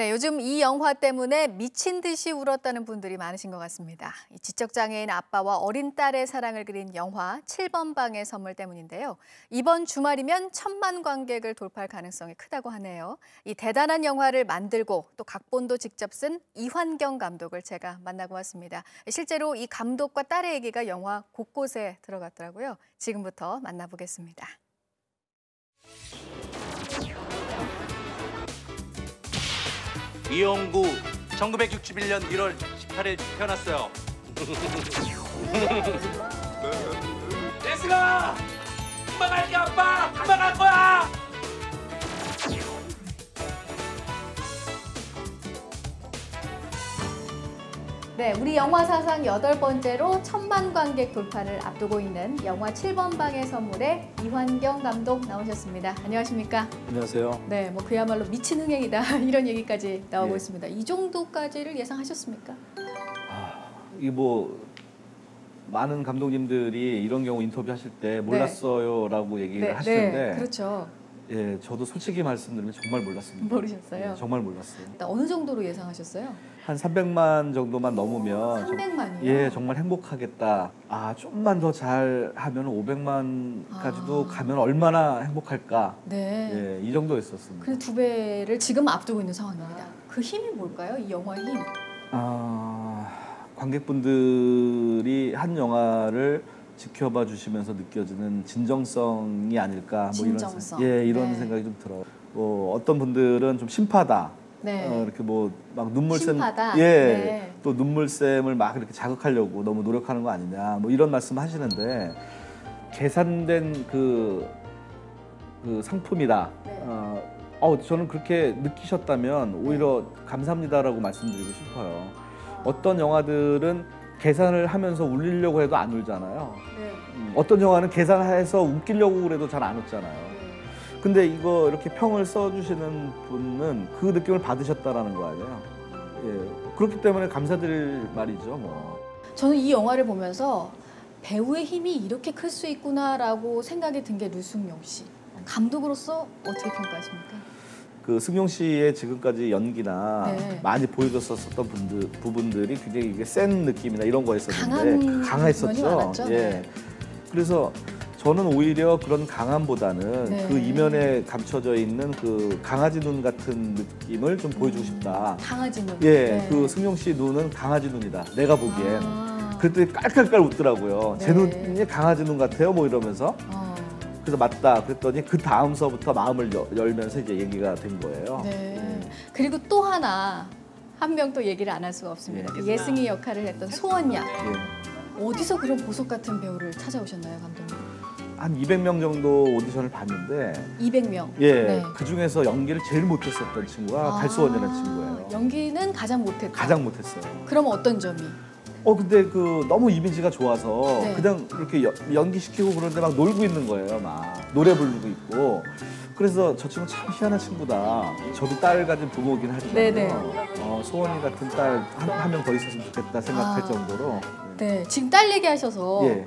네, 요즘 이 영화 때문에 미친 듯이 울었다는 분들이 많으신 것 같습니다. 이 지적장애인 아빠와 어린 딸의 사랑을 그린 영화 7번 방의 선물 때문인데요. 이번 주말이면 1000만 관객을 돌파할 가능성이 크다고 하네요. 이 대단한 영화를 만들고 또 각본도 직접 쓴 이환경 감독을 제가 만나고 왔습니다. 실제로 이 감독과 딸의 얘기가 영화 곳곳에 들어갔더라고요. 지금부터 만나보겠습니다. 이용구 1961년 1월 18일 태어났어요. 예슬아! 금방 갈게 아빠! 금방 갈 거야! 네, 우리 영화 사상 8번째로 1000만 관객 돌파를 앞두고 있는 영화 7번 방의 선물에 이환경 감독 나오셨습니다. 안녕하십니까? 안녕하세요. 네, 뭐 그야말로 미친 흥행이다 이런 얘기까지 나오고 예. 있습니다. 이 정도까지를 예상하셨습니까? 이게 뭐 많은 감독님들이 이런 경우 인터뷰하실 때 몰랐어요라고 얘기를 하시는데, 네, 그렇죠. 예, 저도 솔직히 말씀드리면 정말 몰랐습니다. 모르셨어요? 예, 정말 몰랐어요. 일단 어느 정도로 예상하셨어요? 한 300만 정도만 넘으면 300만이요? 예, 정말 행복하겠다. 아, 좀만 더 잘하면 500만까지도 가면 얼마나 행복할까. 네. 예, 이 정도였었습니다. 그 2배를 지금 앞두고 있는 상황입니다. 그 힘이 뭘까요? 이 영화의 힘? 관객분들이 한 영화를 지켜봐 주시면서 느껴지는 진정성이 아닐까. 진정성. 이런 네. 생각이 좀 들어요. 어떤 분들은 좀 심파다. 네. 이렇게 뭐 막 눈물샘, 심파다? 예, 네. 또 눈물샘을 막 이렇게 자극하려고 너무 노력하는 거 아니냐, 뭐 이런 말씀하시는데 계산된 그 상품이다. 네. 저는 그렇게 느끼셨다면 오히려 감사합니다라고 말씀드리고 싶어요. 어떤 영화들은 계산을 하면서 울리려고 해도 안 울잖아요. 네. 어떤 영화는 계산해서 웃기려고 그래도 잘 안 웃잖아요. 네. 근데 이거 이렇게 평을 써주시는 분은 그 느낌을 받으셨다라는 거 아니에요. 예, 그렇기 때문에 감사드릴 말이죠, 뭐. 저는 이 영화를 보면서 배우의 힘이 이렇게 클 수 있구나라고 생각이 든 게 류승룡 씨. 감독으로서 어떻게 평가하십니까? 그 승용 씨의 지금까지 연기나 네. 많이 보여줬었던 부분들이 굉장히 이게 센 느낌이나 이런 거였었는데 강한 면이 강했었죠. 많았죠? 예. 네. 그래서 저는 오히려 그런 강함보다는 네. 그 이면에 감춰져 있는 그 강아지 눈 같은 느낌을 좀 보여주고 싶다. 강아지 눈. 예, 네. 그 승용 씨 눈은 강아지 눈이다. 내가 보기엔. 아. 그랬더니 깔깔깔 웃더라고요. 네. 제 눈이 강아지 눈 같아요, 뭐 이러면서. 그래서 맞다. 그랬더니 그 다음서부터 마음을 열면서 이제 얘기가 된 거예요. 네. 그리고 또 하나 한 명 또 얘기를 안 할 수가 없습니다. 그 예승이 역할을 했던 소원양. 예. 어디서 그런 보석 같은 배우를 찾아오셨나요, 감독님? 한 200명 정도 오디션을 봤는데 200명. 예, 네. 그 중에서 연기를 제일 못했었던 친구가 달수원이라는 친구예요. 연기는 가장 못했다. 가장 못했어요. 그럼 어떤 점이? 근데 그 너무 이미지가 좋아서 네. 그냥 이렇게 연기시키고 그러는데 막 놀고 있는 거예요. 막 노래 부르고 있고. 그래서 저 친구 참 희한한 친구다. 저도 딸 가진 부모이긴 하지만 네네. 소원이 같은 딸 한 명 더 있었으면 좋겠다 생각할 정도로. 네, 지금 딸 얘기하셔서 예,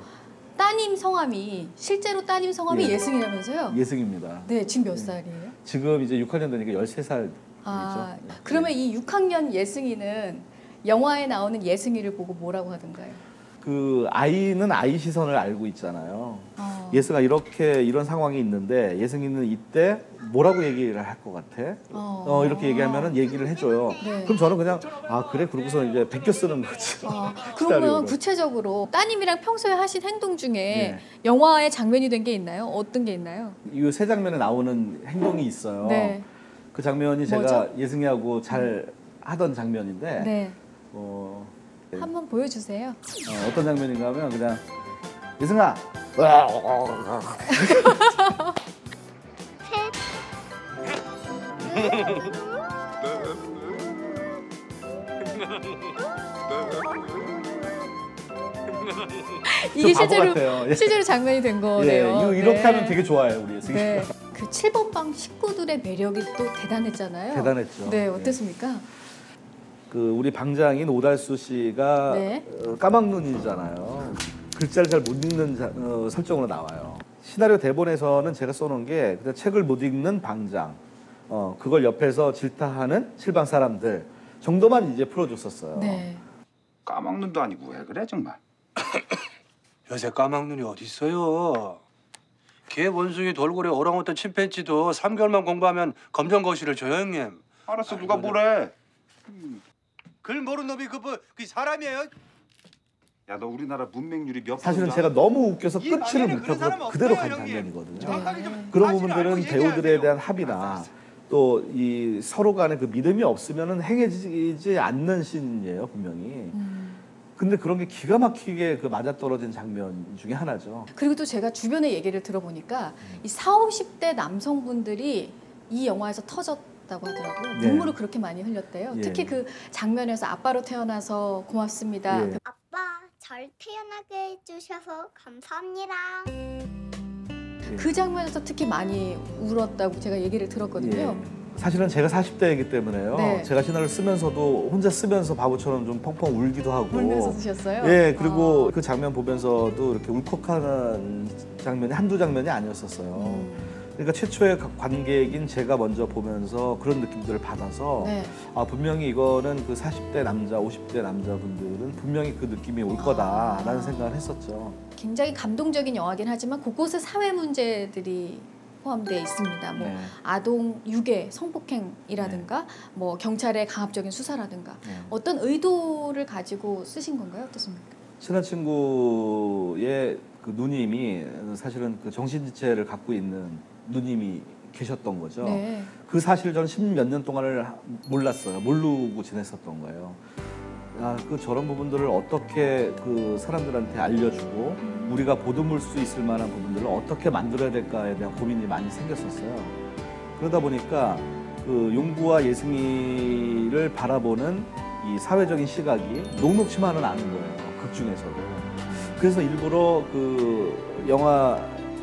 따님 성함이 실제로 따님 성함이 예. 예승이라면서요? 예승입니다. 네, 지금 몇 살이에요? 지금 이제 6학년 되니까 13살이죠. 그러면 이 6학년 예승이는 영화에 나오는 예승이를 보고 뭐라고 하던가요? 그 아이는 아이 시선을 알고 있잖아요. 예승아 이런 상황이 있는데 예승이는 이때 뭐라고 얘기를 할 것 같아? 이렇게 얘기하면은 얘기를 해줘요. 네. 그럼 저는 그냥 그래 그러고서 이제 베껴 쓰는 거죠. 그러면 스타일로. 구체적으로 따님이랑 평소에 하신 행동 중에 네. 영화에 장면이 된 게 있나요? 어떤 게 있나요? 이 세 장면에 나오는 행동이 있어요. 네. 그 장면이 제가 뭐죠? 예승이하고 잘 하던 장면인데 네. 네. 한번 보여주세요. 어떤 장면인가 하면 그냥 예승아 이게 바보 같아요. 예. 실제로 장면이 된 거네요. 이렇게 네. 하면 되게 좋아요 우리 예승이. 네. 그 7번 방 식구들의 매력이 또 대단했잖아요. 대단했죠. 네, 어땠습니까? 그 우리 방장인 오달수 씨가 네. 까막눈이잖아요. 글자를 잘 못 읽는 설정으로 나와요. 시나리오 대본에서는 제가 써놓은 게 그냥 책을 못 읽는 방장, 그걸 옆에서 질타하는 실방 사람들 정도만 이제 풀어줬었어요. 네. 까막눈도 아니고 왜 그래 정말. 요새 까막눈이 어딨어요. 개 원숭이 돌고래 오랑우탄 침팬지도 3개월만 공부하면 검정 거실을 줘요 형님. 알았어 누가 뭐래. 글 모르는 놈이 그 사람이에요? 야 너 우리나라 문맹률이 몇 사실은 프로다? 제가 너무 웃겨서 이 끝을 방향에 그런 사람 못하고 그대로 간 없어요, 형님. 장면이거든요. 정확하게 좀 그런 사실을 부분들은 알고 얘기해야 배우들에 돼요. 대한 합의나 또 이 서로 간의 그 믿음이 없으면은 행해지지 않는 씬이에요 분명히. 근데 그런 게 기가 막히게 그 맞아떨어진 장면 중에 하나죠. 그리고 또 제가 주변의 얘기를 들어보니까 이 40, 50대 남성분들이 이 영화에서 터졌다고 하더라고요. 네. 눈물을 그렇게 많이 흘렸대요. 예. 특히 그 장면에서 아빠로 태어나서 고맙습니다. 예. 아빠, 절 태어나게 해주셔서 감사합니다. 그 장면에서 특히 많이 울었다고 제가 얘기를 들었거든요. 예. 사실은 제가 40대이기 때문에요. 네. 제가 시나리오를 쓰면서도 혼자 쓰면서 바보처럼 좀 펑펑 울기도 하고. 울면서 쓰셨어요? 예, 그리고 그 장면 보면서도 이렇게 울컥하는 장면이 한두 장면이 아니었었어요. 그러니까 최초의 관객인 제가 먼저 보면서 그런 느낌들을 받아서 네. 아 분명히 이거는 그 40대 남자, 50대 남자분들은 분명히 그 느낌이 올 거다라는 생각을 했었죠. 굉장히 감동적인 영화긴 하지만 곳곳에 사회 문제들이 포함되어 있습니다. 뭐 네. 아동 유괴, 성폭행이라든가 뭐 경찰의 강압적인 수사라든가 네. 어떤 의도를 가지고 쓰신 건가요? 어떻습니까? 친한 친구의 그 누님이 사실은 그 정신지체를 갖고 있는 누님이 계셨던 거죠. 네. 그 사실을 저는 10몇 년 동안을 몰랐어요. 모르고 지냈었던 거예요. 아, 그 저런 부분들을 어떻게 그 사람들한테 알려주고 우리가 보듬을 수 있을 만한 부분들을 어떻게 만들어야 될까에 대한 고민이 많이 생겼었어요. 그러다 보니까 그 용구와 예승이를 바라보는 이 사회적인 시각이 녹록치만은 않은 거예요. 극 중에서도. 그래서 일부러 그 영화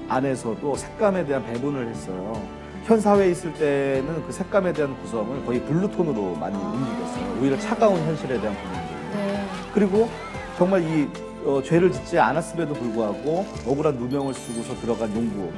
안에서도 색감에 대한 배분을 했어요. 현 사회에 있을 때는 그 색감에 대한 구성을 거의 블루톤으로 많이 움직였어요. 오히려 차가운 현실에 대한 부분들. 네. 그리고 정말 이 죄를 짓지 않았음에도 불구하고 억울한 누명을 쓰고서 들어간 용구.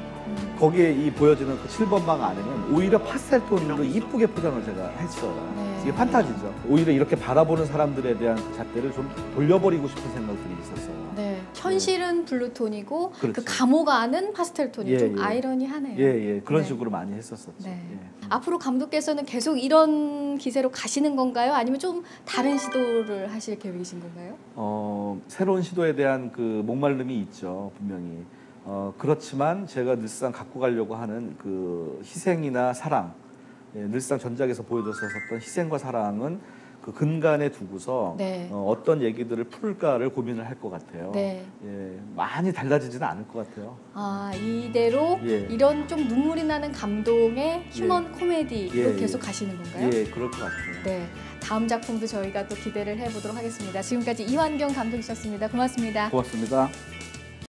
거기에 이 보여지는 그 7번 방 안에는 오히려 파스텔톤으로 이쁘게 포장을 제가 했어요. 네. 이게 판타지죠. 오히려 이렇게 바라보는 사람들에 대한 그 잣대를 좀 돌려버리고 싶은 생각들이 있었어요. 네. 현실은 블루톤이고 그렇죠. 그 감옥 안은 파스텔톤이 예, 좀 예. 아이러니하네요. 예, 그런 네. 식으로 많이 했었었죠. 네. 예. 앞으로 감독께서는 계속 이런 기세로 가시는 건가요? 아니면 좀 다른 시도를 하실 계획이신 건가요? 새로운 시도에 대한 그 목마름이 있죠, 분명히. 그렇지만 제가 늘상 갖고 가려고 하는 그 희생이나 사랑, 예, 늘상 전작에서 보여줬었던 희생과 사랑은 그 근간에 두고서 네. 어떤 얘기들을 풀까를 고민을 할 것 같아요. 네. 예, 많이 달라지지는 않을 것 같아요. 아, 이대로 예. 이런 좀 눈물이 나는 감동의 휴먼 코미디로 예, 계속 예. 가시는 건가요? 예, 그럴 것 같아요. 네. 다음 작품도 저희가 또 기대를 해보도록 하겠습니다. 지금까지 이완경 감독이셨습니다. 고맙습니다. 고맙습니다.